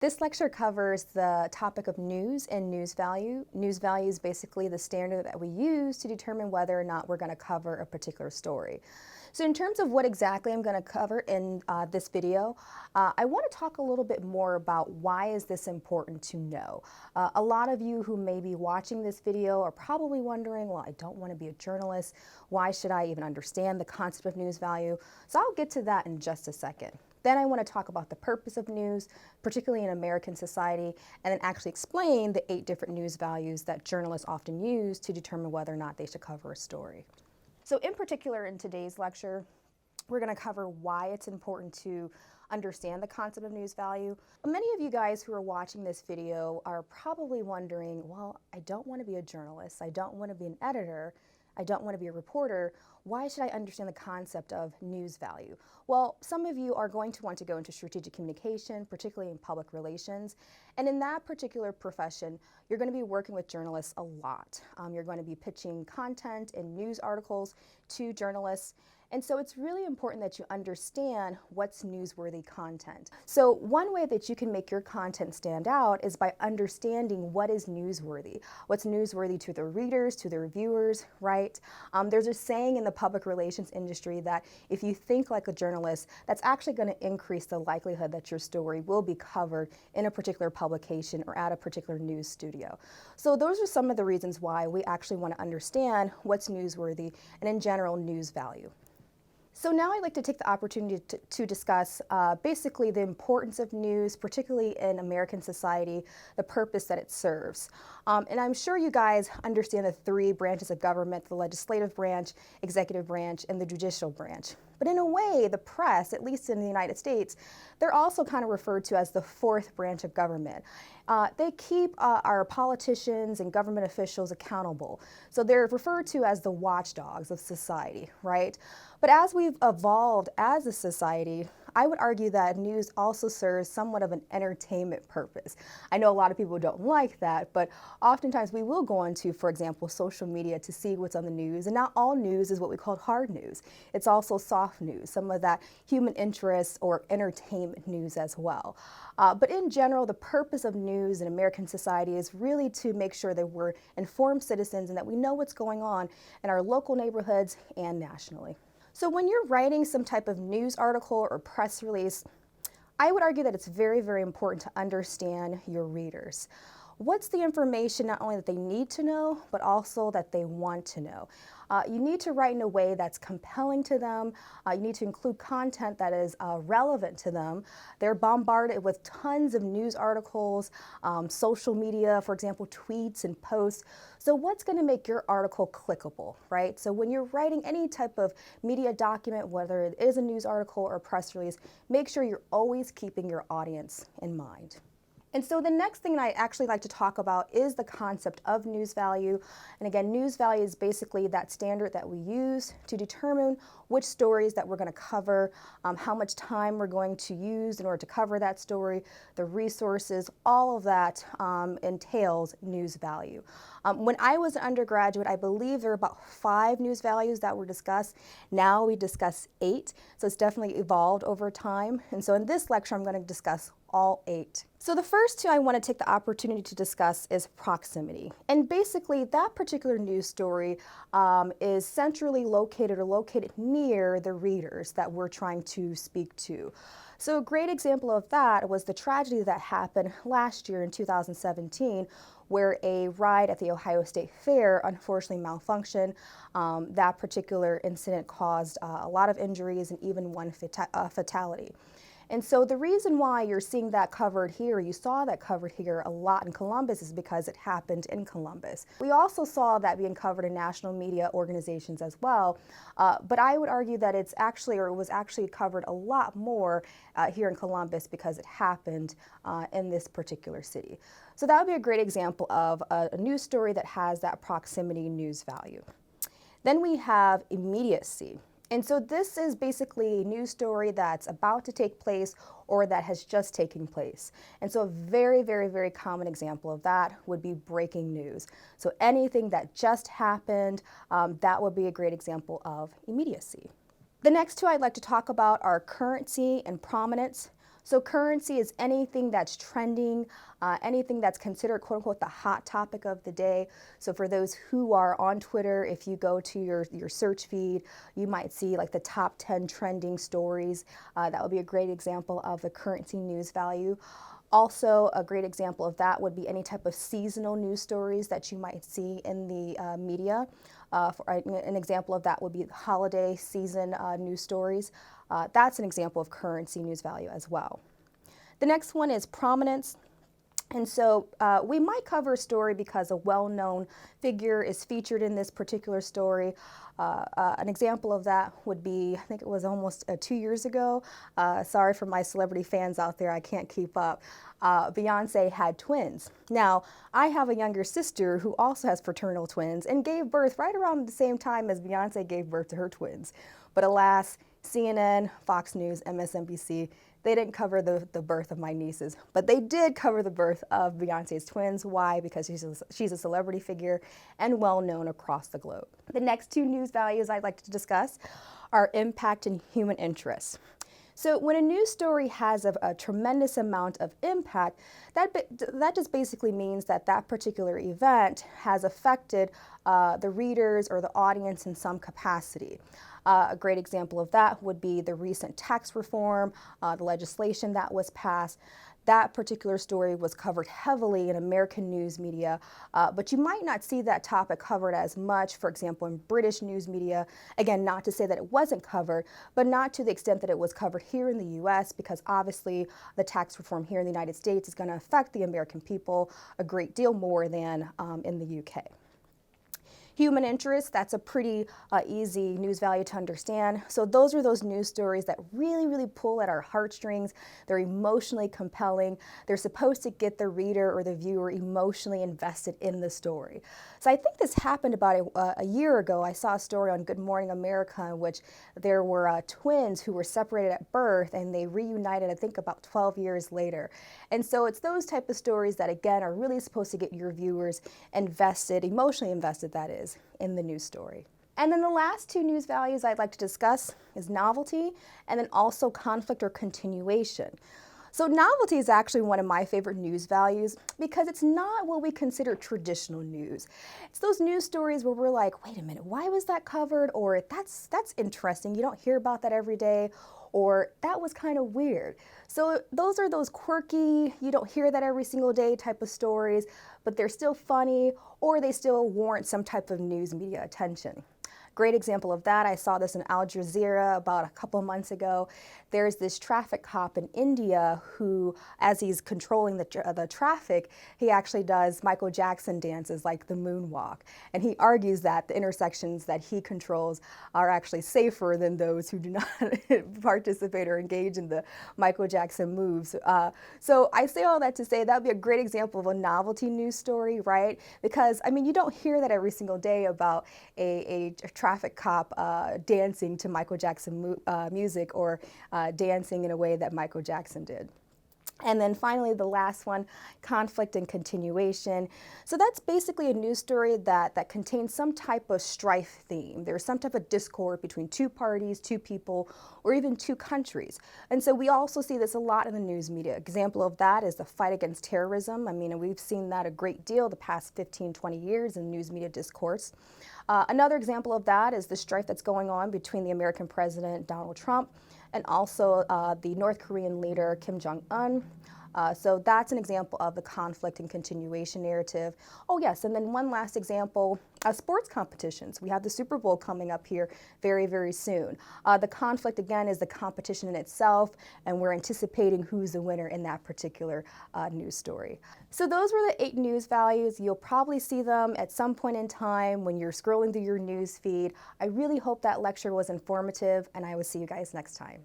This lecture covers the topic of news and news value. News value is basically the standard that we use to determine whether or not we're going to cover a particular story. So in terms of what exactly I'm going to cover in this video, I want to talk a little bit more about why is this important to know. A lot of you who may be watching this video are probably wondering, well, I don't want to be a journalist. Why should I even understand the concept of news value? So I'll get to that in just a second. Then I want to talk about the purpose of news, particularly in American society, and then actually explain the 8 different news values that journalists often use to determine whether or not they should cover a story. So in particular, in today's lecture, we're going to cover why it's important to understand the concept of news value. Many of you guys who are watching this video are probably wondering, well, I don't want to be a journalist, I don't want to be an editor, I don't want to be a reporter. Why should I understand the concept of news value? Well, some of you are going to want to go into strategic communication, particularly in public relations. And in that particular profession, you're going to be working with journalists a lot. You're going to be pitching content and news articles to journalists. And so it's really important that you understand what's newsworthy content. So one way that you can make your content stand out is by understanding what is newsworthy. What's newsworthy to the readers, to the reviewers, right? There's a saying in the public relations industry that if you think like a journalist, that's actually going to increase the likelihood that your story will be covered in a particular publication or at a particular news studio. So those are some of the reasons why we actually want to understand what's newsworthy and in general news value. So now I'd like to take the opportunity to discuss basically the importance of news, particularly in American society, the purpose that it serves. And I'm sure you guys understand the 3 branches of government: the legislative branch, executive branch, and the judicial branch. But in a way, the press, at least in the United States, they're also kind of referred to as the 4th branch of government. They keep our politicians and government officials accountable. So they're referred to as the watchdogs of society, right? But as we've evolved as a society, I would argue that news also serves somewhat of an entertainment purpose. I know a lot of people don't like that, but oftentimes we will go into, for example, social media to see what's on the news. And not all news is what we call hard news. It's also soft news, some of that human interest or entertainment news as well. But in general, the purpose of news in American society is really to make sure that we're informed citizens and that we know what's going on in our local neighborhoods and nationally. So when you're writing some type of news article or press release, I would argue that it's very, very important to understand your readers. What's the information not only that they need to know, but also that they want to know? You need to write in a way that's compelling to them. You need to include content that is relevant to them. They're bombarded with tons of news articles, social media, for example, tweets and posts. So what's going to make your article clickable, right? So when you're writing any type of media document, whether it is a news article or a press release, make sure you're always keeping your audience in mind. And so the next thing I actually like to talk about is the concept of news value. And again, news value is basically that standard that we use to determine which stories that we're going to cover, how much time we're going to use in order to cover that story, the resources, all of that entails news value. When I was an undergraduate, I believe there were about 5 news values that were discussed. Now we discuss 8, so it's definitely evolved over time. And so in this lecture, I'm going to discuss all 8. So the first 2 I want to take the opportunity to discuss is proximity. And basically that particular news story is centrally located or located near the readers that we're trying to speak to. So a great example of that was the tragedy that happened last year in 2017, where a ride at the Ohio State Fair unfortunately malfunctioned. That particular incident caused a lot of injuries and even one fatality. And so the reason why you're seeing that covered here, you saw that covered here a lot in Columbus, is because it happened in Columbus. We also saw that being covered in national media organizations as well, but I would argue that it's actually, or it was actually covered a lot more here in Columbus because it happened in this particular city. So that would be a great example of a news story that has that proximity news value. Then we have immediacy. And so this is basically a news story that's about to take place or that has just taken place. And so a very, very, very common example of that would be breaking news. So anything that just happened, that would be a great example of immediacy. The next 2 I'd like to talk about are currency and prominence. So currency is anything that's trending, anything that's considered quote unquote the hot topic of the day. So for those who are on Twitter, if you go to your search feed, you might see like the top 10 trending stories. That would be a great example of the currency news value. Also, a great example of that would be any type of seasonal news stories that you might see in the media. An example of that would be holiday season news stories. That's an example of currency news value as well. The next one is prominence. And so we might cover a story because a well-known figure is featured in this particular story. An example of that would be, I think it was almost 2 years ago. Sorry for my celebrity fans out there, I can't keep up. Beyonce had twins. Now, I have a younger sister who also has fraternal twins and gave birth right around the same time as Beyonce gave birth to her twins. But alas, CNN, Fox News, MSNBC, they didn't cover the birth of my nieces, but they did cover the birth of Beyonce's twins. Why? Because she's a celebrity figure and well known across the globe. The next two news values I'd like to discuss are impact and human interest. So when a news story has a tremendous amount of impact, that just basically means that that particular event has affected the readers or the audience in some capacity. A great example of that would be the recent tax reform, the legislation that was passed. That particular story was covered heavily in American news media, but you might not see that topic covered as much, for example, in British news media. Again, not to say that it wasn't covered, but not to the extent that it was covered here in the US, because obviously the tax reform here in the United States is going to affect the American people a great deal more than in the UK. Human interest, that's a pretty easy news value to understand. So those are those news stories that really pull at our heartstrings. They're emotionally compelling. They're supposed to get the reader or the viewer emotionally invested in the story. So I think this happened about a year ago. I saw a story on Good Morning America in which there were twins who were separated at birth and they reunited, I think, about 12 years later. And so it's those type of stories that, again, are really supposed to get your viewers invested, emotionally invested, that is, in the news story. And then the last two news values I'd like to discuss is novelty and then also conflict or continuation. So novelty is actually one of my favorite news values because it's not what we consider traditional news. It's those news stories where we're like, wait a minute, why was that covered? Or that's interesting, you don't hear about that every day. Or that was kind of weird. So those are those quirky, you don't hear that every single day type of stories, but they're still funny or they still warrant some type of news media attention. Great example of that, I saw this in Al Jazeera about a couple months ago. There's this traffic cop in India who, as he's controlling the traffic, he actually does Michael Jackson dances like the moonwalk. And he argues that the intersections that he controls are actually safer than those who do not participate or engage in the Michael Jackson moves. So I say all that to say that would be a great example of a novelty news story, right? Because, I mean, you don't hear that every single day about a traffic cop dancing to Michael Jackson music or dancing in a way that Michael Jackson did. And then finally, the last one, conflict and continuation. So that's basically a news story that contains some type of strife theme. There's some type of discord between two parties, two people, or even two countries. And so we also see this a lot in the news media. Example of that is the fight against terrorism. I mean, we've seen that a great deal the past 15, 20 years in news media discourse. Another example of that is the strife that's going on between the American president, Donald Trump, and also the North Korean leader, Kim Jong-un. So that's an example of the conflict and continuation narrative. Oh yes, and then one last example, sports competitions. We have the Super Bowl coming up here very soon. The conflict, again, is the competition in itself, and we're anticipating who's the winner in that particular news story. So those were the 8 news values. You'll probably see them at some point in time when you're scrolling through your news feed. I really hope that lecture was informative, and I will see you guys next time.